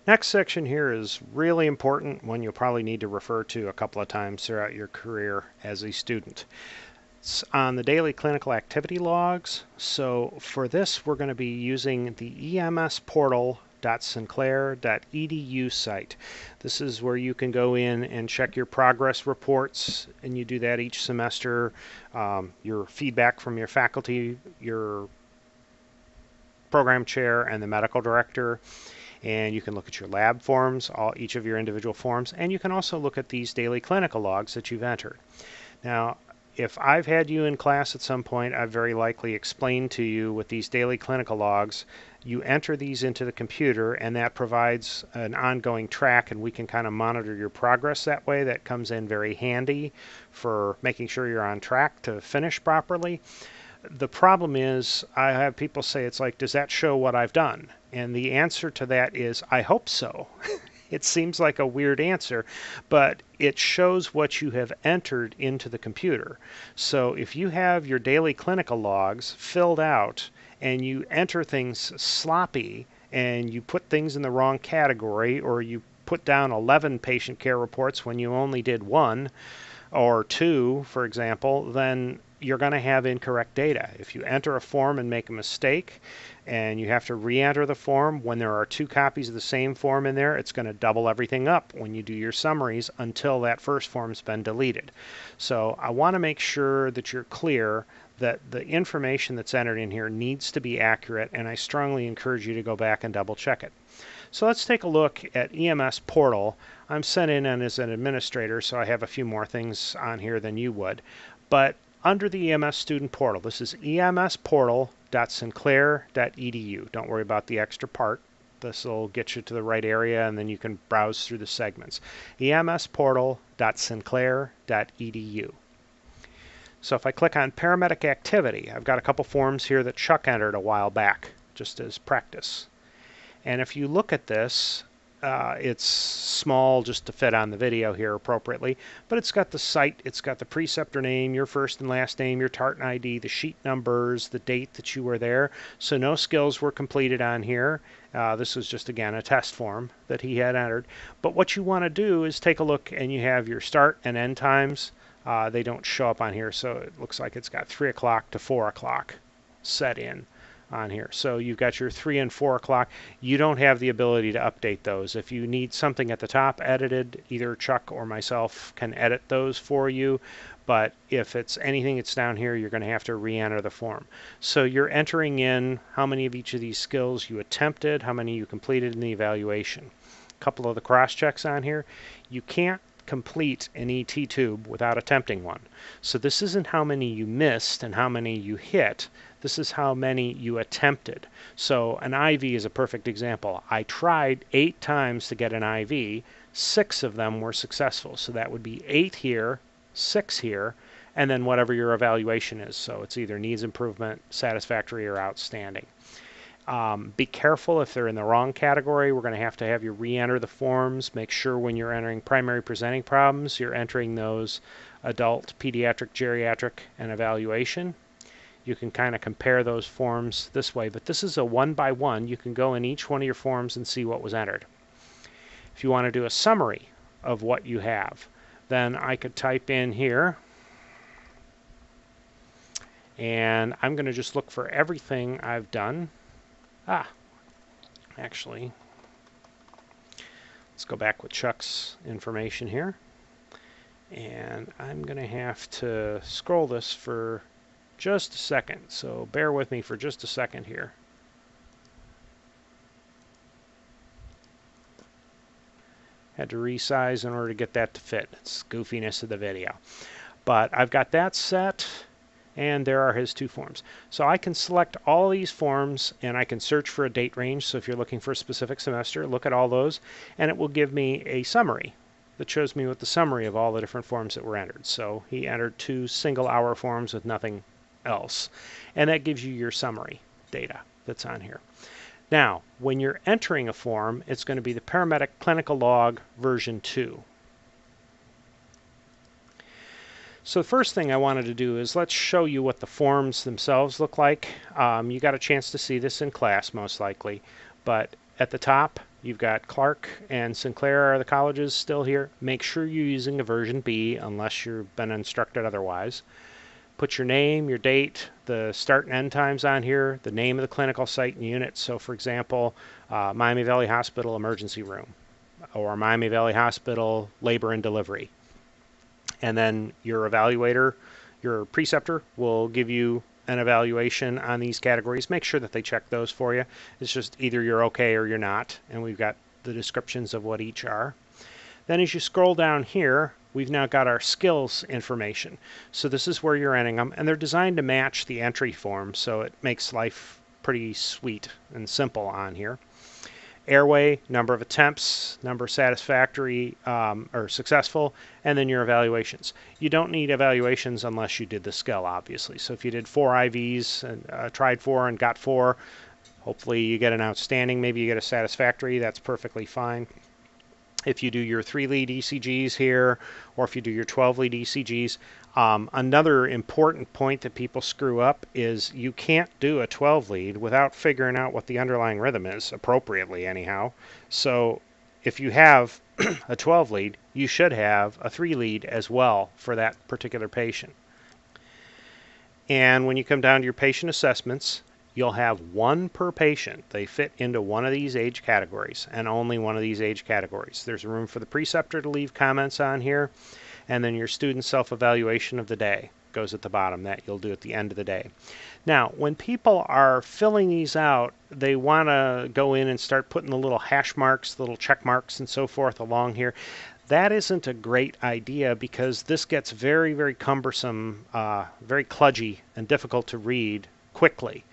Next section here is really important, one you'll probably need to refer to a couple of times throughout your career as a student. It's on the daily clinical activity logs. So for this, we're going to be using the emsportal.sinclair.edu site. This is where you can go in and check your progress reports, and you do that each semester. Your feedback from your faculty, your program chair, and the medical director. And you can look at your lab forms, each of your individual forms, and you can also look at these daily clinical logs that you've entered. Now, if I've had you in class at some point, I've very likely explained to you with these daily clinical logs, you enter these into the computer, and that provides an ongoing track, and we can kind of monitor your progress that way. That comes in very handy for making sure you're on track to finish properly. The problem is, I have people say, it's like, does that show what I've done? And the answer to that is, I hope so. It seems like a weird answer, but it shows what you have entered into the computer. So if you have your daily clinical logs filled out and you enter things sloppy and you put things in the wrong category, or you put down 11 patient care reports when you only did 1 or 2, for example, then you're going to have incorrect data. If you enter a form and make a mistake and you have to re-enter the form, when there are 2 copies of the same form in there, it's going to double everything up when you do your summaries until that first form's been deleted. So I want to make sure that you're clear that the information that's entered in here needs to be accurate, and I strongly encourage you to go back and double check it. So let's take a look at EMS Portal. I'm sent in as an administrator, so I have a few more things on here than you would. But under the EMS Student Portal, this is emsportal.sinclair.edu. Don't worry about the extra part. This will get you to the right area, and then you can browse through the segments. emsportal.sinclair.edu. So if I click on Paramedic Activity, I've got a couple forms here that Chuck entered a while back, just as practice. And if you look at this, it's small just to fit on the video here appropriately, but it's got the site, it's got the preceptor name, your first and last name, your tartan ID, the sheet numbers, the date that you were there. So no skills were completed on here. This was just, again, a test form that he had entered. But what you want to do is take a look, and you have your start and end times. They don't show up on here, so it looks like it's got 3 o'clock to 4 o'clock set in on here. So you've got your 3 and 4 o'clock. You don't have the ability to update those. If you need something at the top edited, either Chuck or myself can edit those for you. But if it's anything that's down here, you're going to have to re-enter the form. So you're entering in how many of each of these skills you attempted, how many you completed in the evaluation. A couple of the cross checks on here. You can't complete an ET tube without attempting one. So this isn't how many you missed and how many you hit. This is how many you attempted. So an IV is a perfect example. I tried 8 times to get an IV. 6 of them were successful. So that would be 8 here, 6 here, and then whatever your evaluation is. So it's either needs improvement, satisfactory, or outstanding. Be careful if they're in the wrong category. We're going to have you re-enter the forms. Make sure when you're entering primary presenting problems, you're entering those adult, pediatric, geriatric, and evaluation. You can kind of compare those forms this way, but this is a 1-by-1. You can go in each one of your forms and see what was entered. If you want to do a summary of what you have, then I could type in here, and I'm going to just look for everything I've done. Actually, let's go back with Chuck's information here. And I'm going to have to scroll this for just a second. So bear with me for just a second here. Had to resize in order to get that to fit. It's goofiness of the video. But I've got that set. And there are his 2 forms. So I can select all these forms, and I can search for a date range. So if you're looking for a specific semester, look at all those, and it will give me a summary that shows me what the summary of all the different forms that were entered. So he entered 2 single-hour forms with nothing else, and that gives you your summary data that's on here. Now, when you're entering a form, it's going to be the Paramedic Clinical Log version 2. So the first thing I wanted to do is let's show you what the forms themselves look like. You got a chance to see this in class most likely, but at the top You've got Clark and Sinclair are the colleges still here. Make sure you're using a version B unless you've been instructed otherwise. Put your name, your date, the start and end times on here, the name of the clinical site and unit. So for example, Miami Valley Hospital Emergency Room or Miami Valley Hospital Labor and Delivery. And then your evaluator, your preceptor, will give you an evaluation on these categories. Make sure that they check those for you. It's just either you're okay or you're not. And we've got the descriptions of what each are. Then as you scroll down here, we've now got our skills information. So this is where you're entering them, and they're designed to match the entry form, so it makes life pretty sweet and simple on here. Airway, number of attempts, number satisfactory or successful, and then your evaluations. You don't need evaluations unless you did the skill, obviously. So if you did 4 IVs and tried 4 and got 4, hopefully you get an outstanding, maybe you get a satisfactory, that's perfectly fine. If you do your 3-lead ECGs here, or if you do your 12-lead ECGs, another important point that people screw up is you can't do a 12-lead without figuring out what the underlying rhythm is, appropriately anyhow. So if you have a 12-lead, you should have a 3-lead as well for that particular patient. And when you come down to your patient assessments, you'll have one per patient. They fit into one of these age categories, and only one of these age categories. There's room for the preceptor to leave comments on here, and then your student self-evaluation of the day goes at the bottom. That you'll do at the end of the day. Now, when people are filling these out, they want to go in and start putting the little hash marks, the little check marks, and so forth along here. That isn't a great idea because this gets very, very cumbersome, very kludgy, and difficult to read quickly.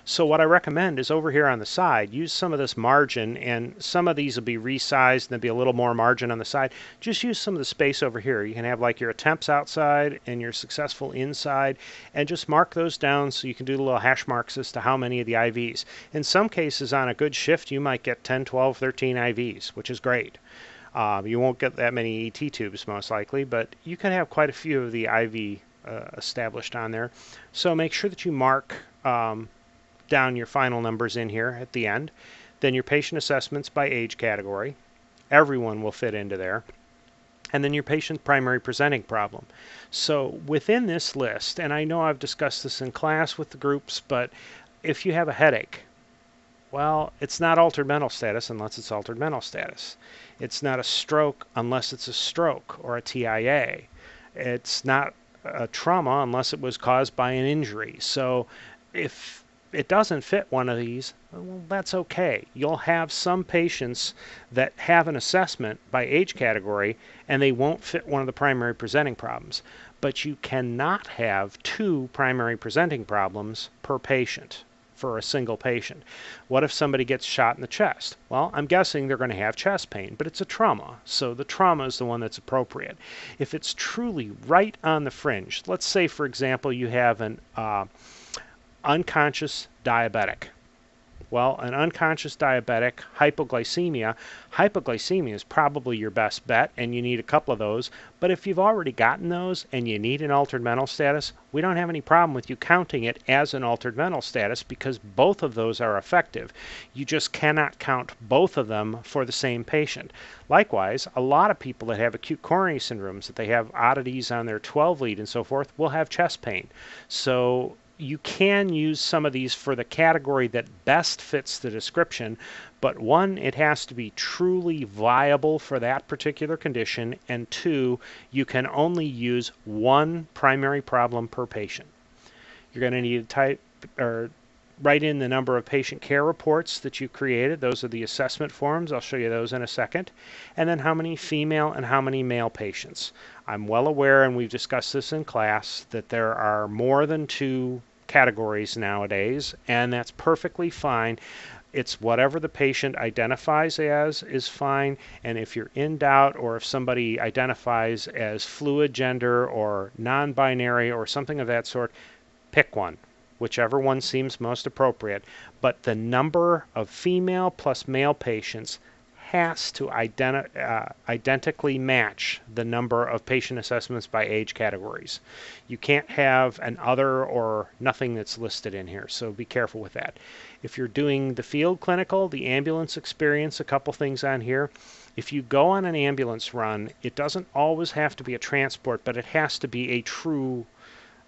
So what I recommend is over here on the side, use some of this margin, and some of these will be resized and there'll be a little more margin on the side. Just use some of the space over here. You can have like your attempts outside and your successful inside, and just mark those down so you can do the little hash marks as to how many of the IVs. In some cases on a good shift, you might get 10, 12, 13 IVs, which is great. You won't get that many ET tubes most likely, but you can have quite a few of the IV established on there. So make sure that you mark down your final numbers in here at the end. Then your patient assessments by age category. Everyone will fit into there. And then your patient primary presenting problem. So within this list, and I know I've discussed this in class with the groups, but if you have a headache, well, it's not altered mental status unless it's altered mental status. It's not a stroke unless it's a stroke or a TIA. It's not a trauma unless it was caused by an injury. So if it doesn't fit one of these, well, that's okay. You'll have some patients that have an assessment by age category and they won't fit one of the primary presenting problems. But you cannot have 2 primary presenting problems per patient for a single patient. What if somebody gets shot in the chest? Well, I'm guessing they're going to have chest pain, but it's a trauma, so the trauma is the one that's appropriate. If it's truly right on the fringe, let's say, for example, you have an unconscious diabetic. Well, an unconscious diabetic, hypoglycemia is probably your best bet, and you need a couple of those. But if you've already gotten those and you need an altered mental status, we don't have any problem with you counting it as an altered mental status because both of those are effective. You just cannot count both of them for the same patient. Likewise, a lot of people that have acute coronary syndromes, that they have oddities on their 12-lead and so forth, will have chest pain. So you can use some of these for the category that best fits the description, but 1, it has to be truly viable for that particular condition, and 2, you can only use 1 primary problem per patient. You're going to need to type or write in the number of patient care reports that you created. Those are the assessment forms. I'll show you those in a second. And then how many female and how many male patients. I'm well aware, and we've discussed this in class, that there are more than 2 categories nowadays, and that's perfectly fine. It's whatever the patient identifies as is fine, and if you're in doubt, or if somebody identifies as fluid gender or non-binary or something of that sort, pick one. Whichever one seems most appropriate. But the number of female plus male patients has to identically match the number of patient assessments by age categories. You can't have an other or nothing that's listed in here, so be careful with that. If you're doing the field clinical, the ambulance experience, a couple things on here. If you go on an ambulance run, it doesn't always have to be a transport, but it has to be a true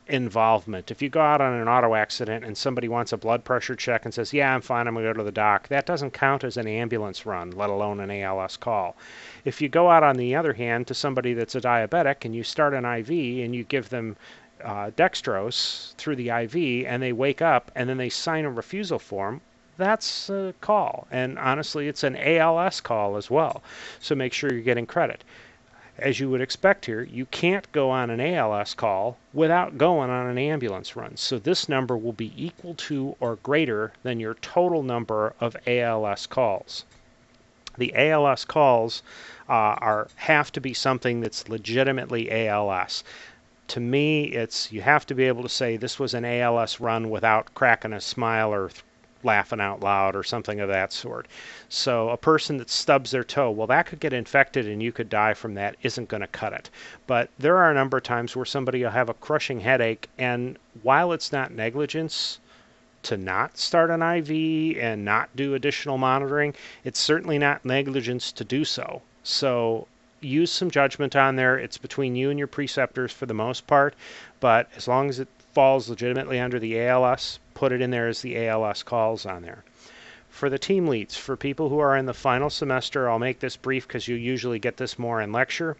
involvement. If you go out on an auto accident and somebody wants a blood pressure check and says, yeah, I'm fine, I'm going to go to the doc, that doesn't count as an ambulance run, let alone an ALS call. If you go out, on the other hand, to somebody that's a diabetic and you start an IV and you give them dextrose through the IV and they wake up and then they sign a refusal form, that's a call. And honestly, it's an ALS call as well. So make sure you're getting credit. As you would expect here, you can't go on an ALS call without going on an ambulance run. So this number will be equal to or greater than your total number of ALS calls. The ALS calls have to be something that's legitimately ALS. To me, you have to be able to say this was an ALS run without cracking a smile or laughing out loud or something of that sort. So a person that stubs their toe, well, that could get infected and you could die from that, isn't going to cut it. But there are a number of times where somebody will have a crushing headache, and while it's not negligence to not start an IV and not do additional monitoring, it's certainly not negligence to do so. So use some judgment on there. It's between you and your preceptors for the most part, but as long as it falls legitimately under the ALS, put it in there as the ALS calls on there. For the team leads, for people who are in the final semester, I'll make this brief because you usually get this more in lecture,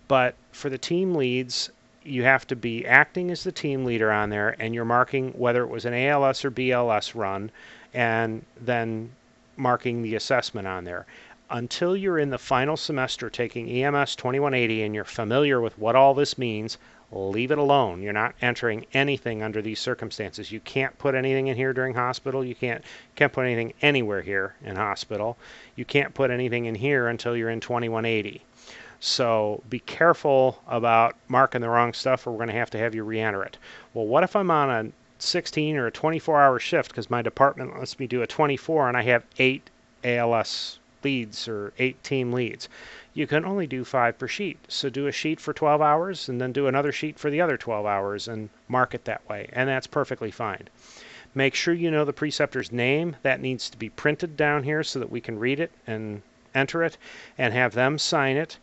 but for the team leads, you have to be acting as the team leader on there, and you're marking whether it was an ALS or BLS run, and then marking the assessment on there. Until you're in the final semester taking EMS 2180 and you're familiar with what all this means, leave it alone. You're not entering anything under these circumstances. You can't put anything in here during hospital. You can't put anything anywhere here in hospital. You can't put anything in here until you're in 2180. So be careful about marking the wrong stuff, or we're going to have you re-enter it. Well, what if I'm on a 16 or a 24-hour shift because my department lets me do a 24 and I have 8 ALS leads or 8 team leads? You can only do 5 per sheet. So do a sheet for 12 hours and then do another sheet for the other 12 hours and mark it that way. And that's perfectly fine. Make sure you know the preceptor's name. That needs to be printed down here so that we can read it and enter it and have them sign it.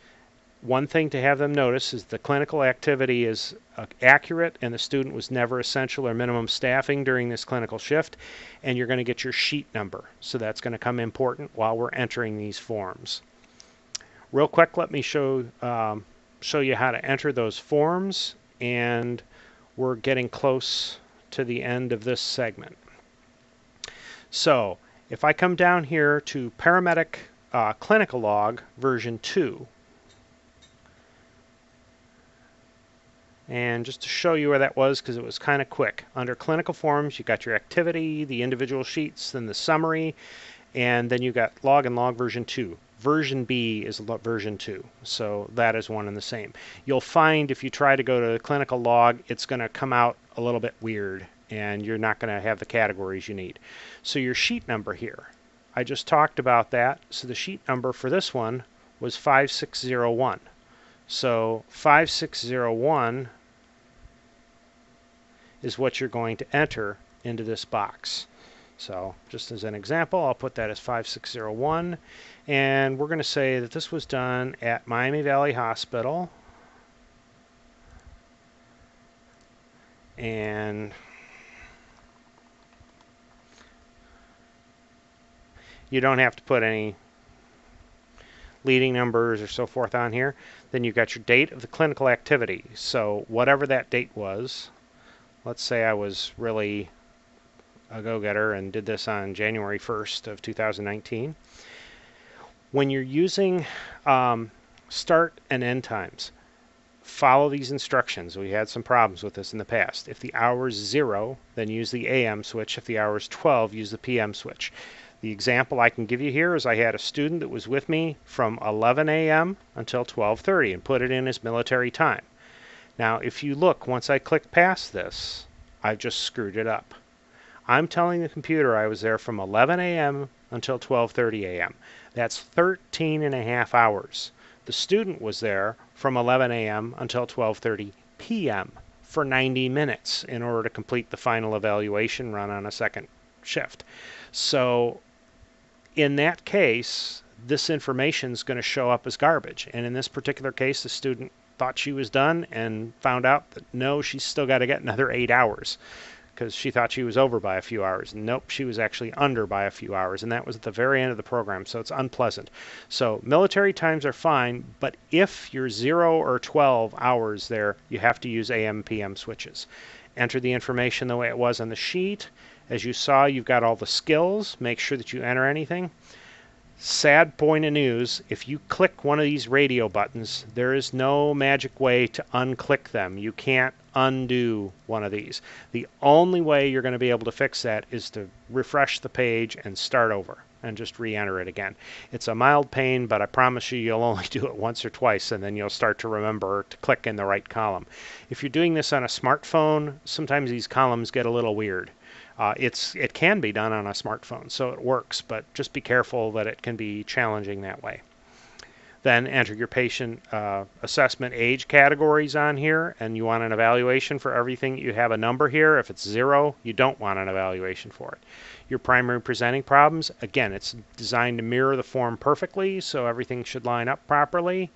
One thing to have them notice is the clinical activity is accurate and the student was never essential or minimum staffing during this clinical shift, and you're going to get your sheet number. So that's going to come important while we're entering these forms. Real quick, let me show you how to enter those forms, and we're getting close to the end of this segment. So if I come down here to Paramedic Clinical Log version 2, and just to show you where that was because it was kind of quick, under clinical forms you got your activity, the individual sheets, then the summary, and then you got log and log version 2. Version B is version 2, so that is one and the same. You'll find if you try to go to the clinical log, it's going to come out a little bit weird, and you're not going to have the categories you need. So your sheet number here, I just talked about that, so the sheet number for this one was 5601. So 5601 is what you're going to enter into this box. So just as an example, I'll put that as 5601, and we're going to say that this was done at Miami Valley Hospital, and you don't have to put any leading numbers or so forth on here. Then you got your date of the clinical activity. So whatever that date was, let's say I was really a go-getter and did this on January 1st of 2019. When you're using start and end times, follow these instructions. We had some problems with this in the past. If the hour is 0, then use the AM switch. If the hour is 12, use the PM switch. The example I can give you here is I had a student that was with me from 11 a.m. until 12:30 and put it in as military time. Now, if you look, once I click past this, I've just screwed it up. I'm telling the computer I was there from 11 a.m. until 12:30 a.m. That's 13 and a half hours. The student was there from 11 a.m. until 12:30 p.m. for 90 minutes in order to complete the final evaluation run on a second shift. So in that case, this information is going to show up as garbage. And in this particular case, the student thought she was done and found out that no, she's still got to get another 8 hours because she thought she was over by a few hours. Nope, she was actually under by a few hours, and that was at the very end of the program, so it's unpleasant. So military times are fine, but if you're 0 or 12 hours there, you have to use AM/PM switches. Enter the information the way it was on the sheet. As you saw, you've got all the skills. Make sure that you enter anything. Sad point of news, if you click one of these radio buttons, there is no magic way to unclick them. You can't undo one of these. The only way you're going to be able to fix that is to refresh the page and start over and just re-enter it again. It's a mild pain, but I promise you, you'll only do it once or twice, and then you'll start to remember to click in the right column. If you're doing this on a smartphone, sometimes these columns get a little weird. It can be done on a smartphone, so it works, but just be careful that it can be challenging that way. Then enter your patient assessment age categories on here, and you want an evaluation for everything. You have a number here. If it's 0, you don't want an evaluation for it. Your primary presenting problems, again, it's designed to mirror the form perfectly, so everything should line up properly.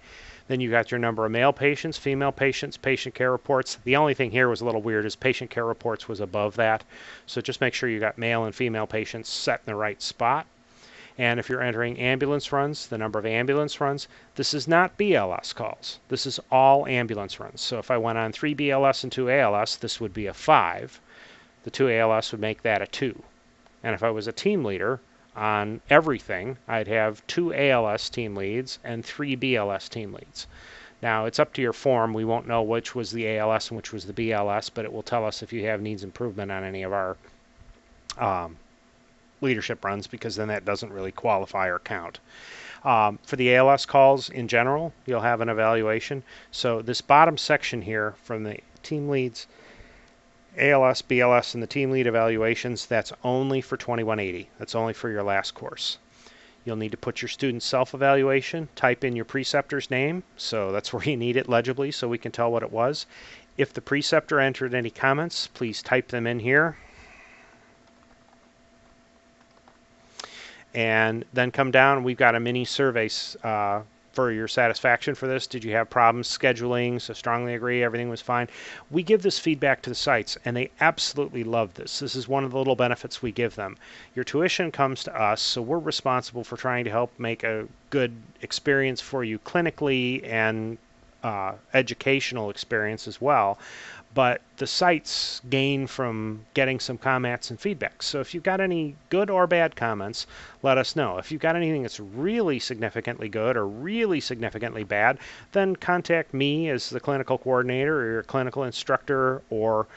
Then you got your number of male patients, female patients, patient care reports. The only thing here was a little weird is patient care reports was above that. So just make sure you got male and female patients set in the right spot. And if you're entering ambulance runs, the number of ambulance runs, this is not BLS calls. This is all ambulance runs. So if I went on 3 BLS and 2 ALS, this would be a 5. The 2 ALS would make that a 2. And if I was a team leader, on everything, I'd have 2 ALS team leads and 3 BLS team leads. Now, it's up to your form. We won't know which was the ALS and which was the BLS, but it will tell us if you have needs improvement on any of our leadership runs, because then that doesn't really qualify or count. For the ALS calls in general, you'll have an evaluation. So this bottom section here from the team leads, ALS, BLS, and the team lead evaluations, that's only for 2180. That's only for your last course. You'll need to put your student's self-evaluation, type in your preceptor's name, so that's where you need it legibly so we can tell what it was. If the preceptor entered any comments, please type them in here. And then come down, we've got a mini survey for your satisfaction for this. Did you have problems scheduling? So strongly agree, everything was fine. We give this feedback to the sites, and they absolutely love this. This is one of the little benefits we give them. Your tuition comes to us, so we're responsible for trying to help make a good experience for you clinically and educational experience as well. But the sites gain from getting some comments and feedback. So if you've got any good or bad comments, let us know. If you've got anything that's really significantly good or really significantly bad, then contact me as the clinical coordinator or your clinical instructor, or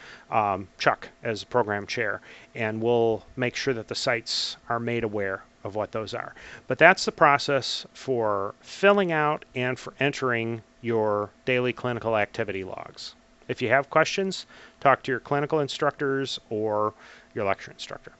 Chuck as program chair, and we'll make sure that the sites are made aware of what those are. But that's the process for filling out and for entering your daily clinical activity logs. If you have questions, talk to your clinical instructors or your lecture instructor.